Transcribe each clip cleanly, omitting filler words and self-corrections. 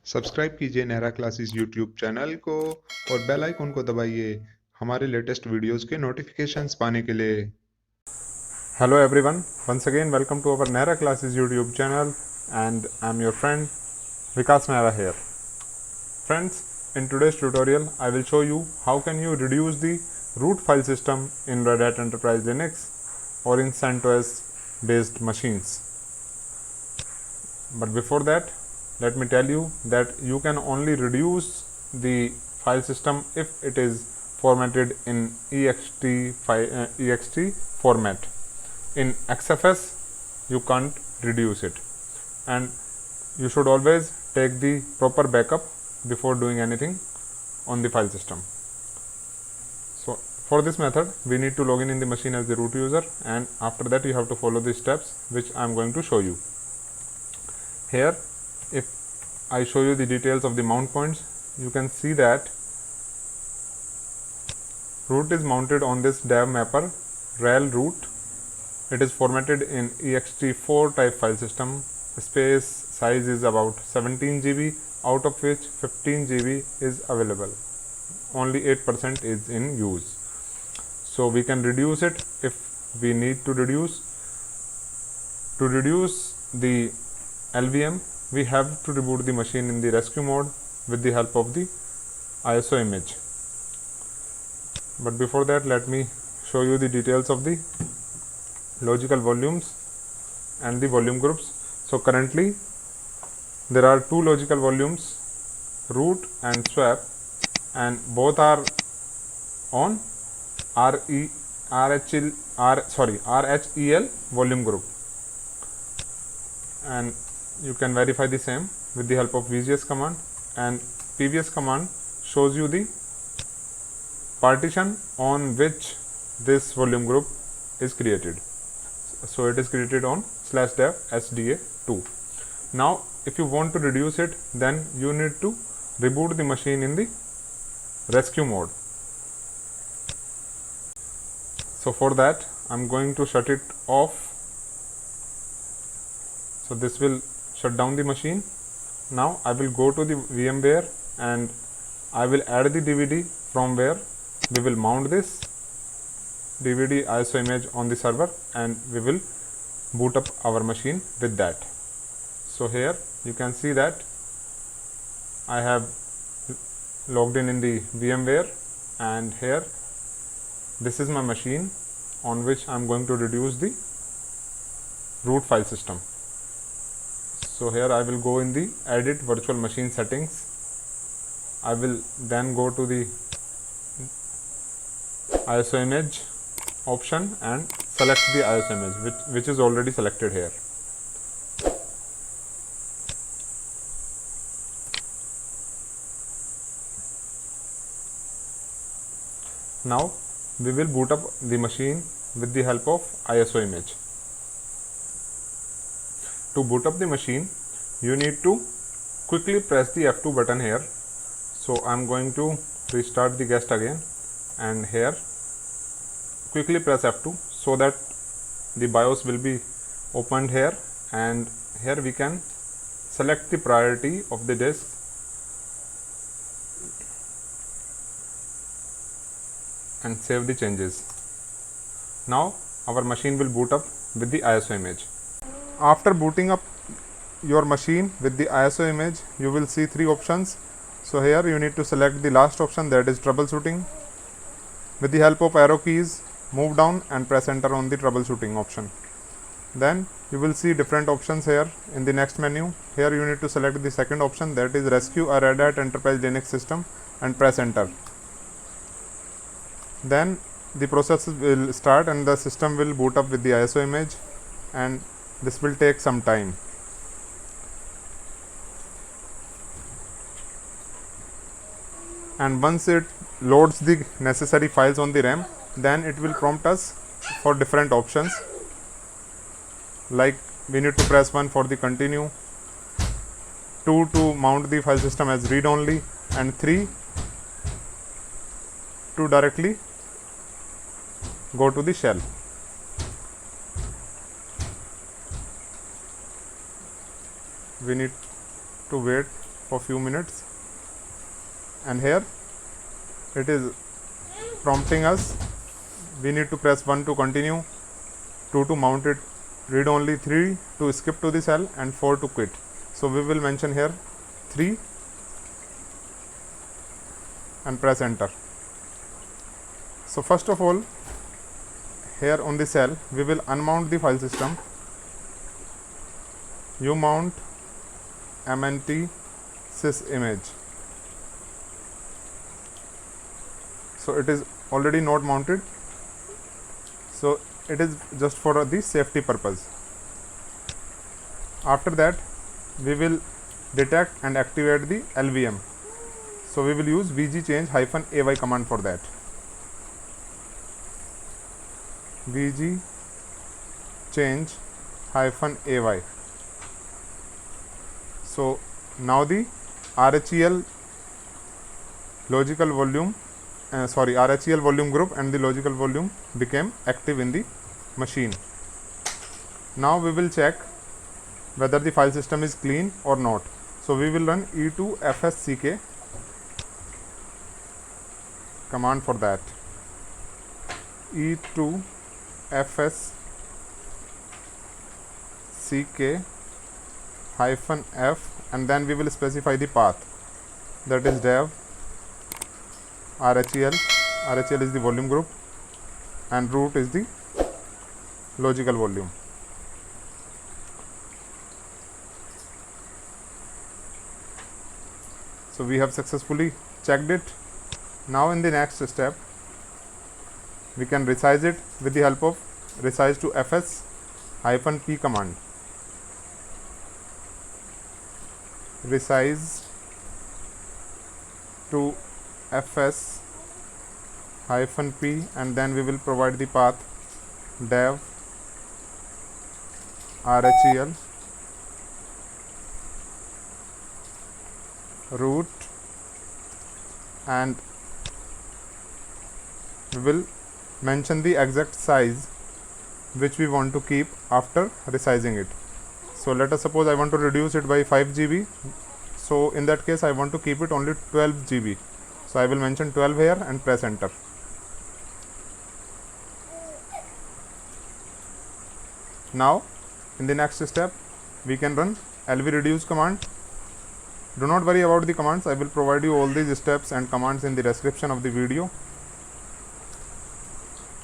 Subscribe कीजिए Nehra classes YouTube channel को और बेल आइकन को दबाइए हमारे लेटेस्ट वीडियोस के नोटिफिकेशंस पाने के लिए। Hello everyone, once again welcome to our Nehra Classes YouTube channel, and I'm your friend Vikas Nehra here. Friends, in today's tutorial I will show you how can you reduce the root file system in Red Hat Enterprise Linux or in CentOS based machines. But before that, let me tell you that you can only reduce the file system if it is formatted in ext format. In XFS you can't reduce it, and you should always take the proper backup before doing anything on the file system. So for this method we need to log in the machine as the root user, and after that you have to follow the steps which I am going to show you. Here, if I show you the details of the mount points, you can see that root is mounted on this dev mapper rel root. It is formatted in ext4 type file system. Space size is about 17 GB, out of which 15 GB is available. Only 8% is in use. So we can reduce it if we need to reduce. To reduce the LVM, we have to reboot the machine in the rescue mode with the help of the ISO image. But before that, let me show you the details of the logical volumes and the volume groups. So currently there are two logical volumes, root and swap, and both are on RHEL volume group, and you can verify the same with the help of VGS command, and PVS command shows you the partition on which this volume group is created. So it is created on /dev SDA2. Now if you want to reduce it, then you need to reboot the machine in the rescue mode. So for that I'm going to shut it off. So this will shut down the machine. Now I will go to the VMware and I will add the DVD from where we will mount this DVD ISO image on the server, and we will boot up our machine with that. So here you can see that I have logged in the VMware, and here this is my machine on which I am going to reduce the root file system. So here I will go in the edit virtual machine settings. I will then go to the ISO image option and select the ISO image which is already selected here. Now we will boot up the machine with the help of ISO image. To boot up the machine, you need to quickly press the F2 button here. So I am going to restart the guest again, and here quickly press F2 so that the BIOS will be opened here, and here we can select the priority of the disk and save the changes. Now our machine will boot up with the ISO image. After booting up your machine with the ISO image, you will see three options. So here you need to select the last option, that is troubleshooting. With the help of arrow keys, move down and press enter on the troubleshooting option. Then you will see different options here in the next menu. Here you need to select the second option, that is rescue a Red Hat Enterprise Linux system, and press enter. Then the process will start and the system will boot up with the ISO image, and this will take some time. And once it loads the necessary files on the RAM, then it will prompt us for different options, like we need to press 1 for the continue, 2 to mount the file system as read only, and 3 to directly go to the shell. We need to wait for few minutes, and here it is prompting us. We need to press 1 to continue, 2 to mount it read only, 3 to skip to the cell, and 4 to quit. So we will mention here 3 and press enter. So first of all, here on the cell we will unmount the file system. You mount mnt sys image. So it is already not mounted, so it is just for the safety purpose. After that we will detect and activate the LVM. So we will use vg-change -ay command for that. vg-change -ay. So now the RHEL logical volume RHEL volume group and the logical volume became active in the machine. Now we will check whether the file system is clean or not. So we will run e2fsck command for that. e2fsck -f, and then we will specify the path, that is dev RHEL. RHEL is the volume group and root is the logical volume. So we have successfully checked it. Now in the next step we can resize it with the help of resize to fs -p command. Resize to fs -p, and then we will provide the path dev RHEL root, and we will mention the exact size which we want to keep after resizing it. So let us suppose I want to reduce it by 5 GB. So in that case I want to keep it only 12 GB. So I will mention 12 here and press enter. Now in the next step we can run lv reduce command. Do not worry about the commands, I will provide you all these steps and commands in the description of the video.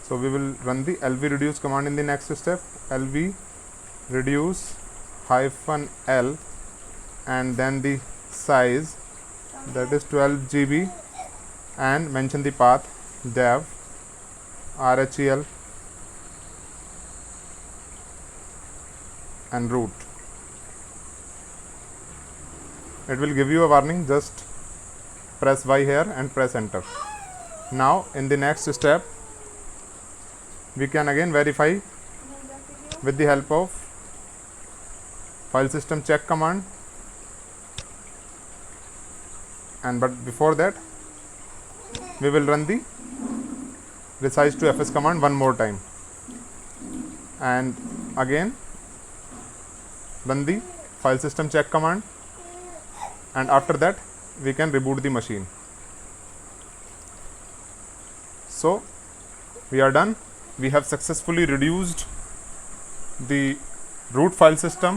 So we will run the lv reduce command in the next step. Lv reduce -l, and then the size, that is 12 GB, and mention the path dev RHEL and root. It will give you a warning, just press Y here and press enter. Now in the next step we can again verify with the help of file system check command, but before that we will run the resize to fs command one more time, and again run the file system check command, and after that we can reboot the machine. So we are done. We have successfully reduced the root file system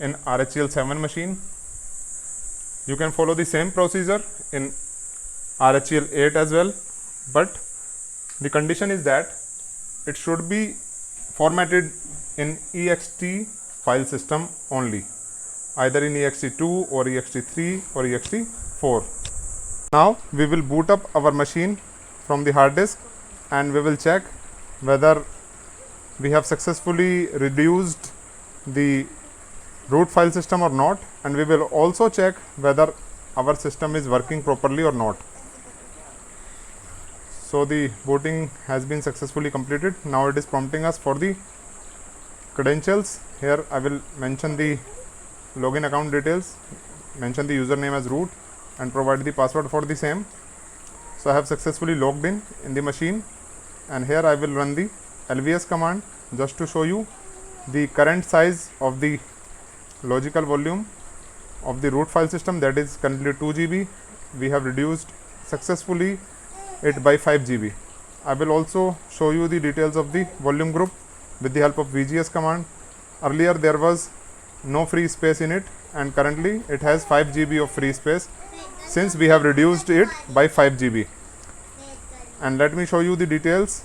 in RHEL 7 machine. You can follow the same procedure in RHEL 8 as well, but the condition is that it should be formatted in ext file system only, either in ext2 or ext3 or ext4. Now we will boot up our machine from the hard disk, and we will check whether we have successfully reduced the root file system or not, and we will also check whether our system is working properly or not. So the booting has been successfully completed. Now it is prompting us for the credentials. Here I will mention the login account details, mention the username as root, and provide the password for the same. So I have successfully logged in the machine, and here I will run the lvs command just to show you the current size of the logical volume of the root file system, that is currently 2 GB. We have reduced successfully it by 5 GB. I will also show you the details of the volume group with the help of VGS command. Earlier there was no free space in it, and currently it has 5 GB of free space since we have reduced it by 5 GB. And let me show you the details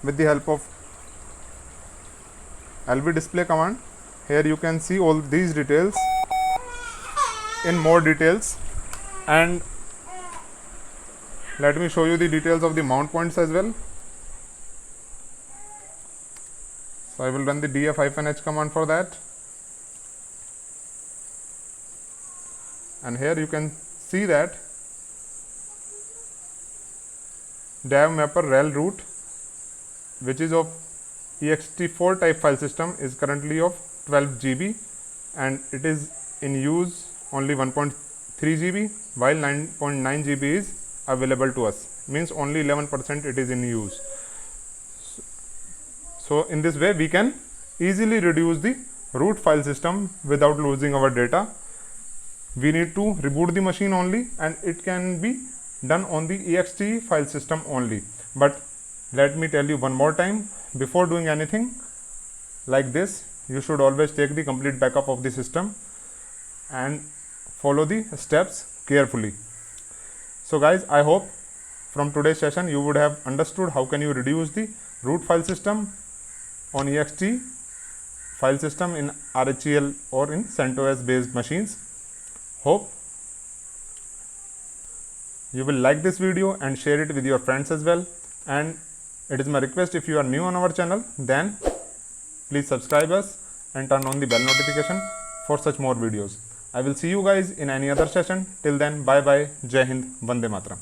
with the help of LV display command. Here you can see all these details in more details, and let me show you the details of the mount points as well. So I will run the df-h command for that, and here you can see that DAV mapper rel root, which is of ext4 type file system, is currently of 12 GB, and it is in use only 1.3 GB, while 9.9 GB is available to us, means only 11% it is in use. So in this way we can easily reduce the root file system without losing our data. We need to reboot the machine only, and it can be done on the ext file system only. But let me tell you one more time, before doing anything like this, you should always take the complete backup of the system and follow the steps carefully. So guys, I hope from today's session you would have understood how can you reduce the root file system on ext file system in RHEL or in CentOS based machines. Hope you will like this video and share it with your friends as well. And it is my request, if you are new on our channel, then please subscribe us and turn on the bell notification for such more videos. I will see you guys in any other session. Till then, bye bye, Jai Hind, Vande Mataram.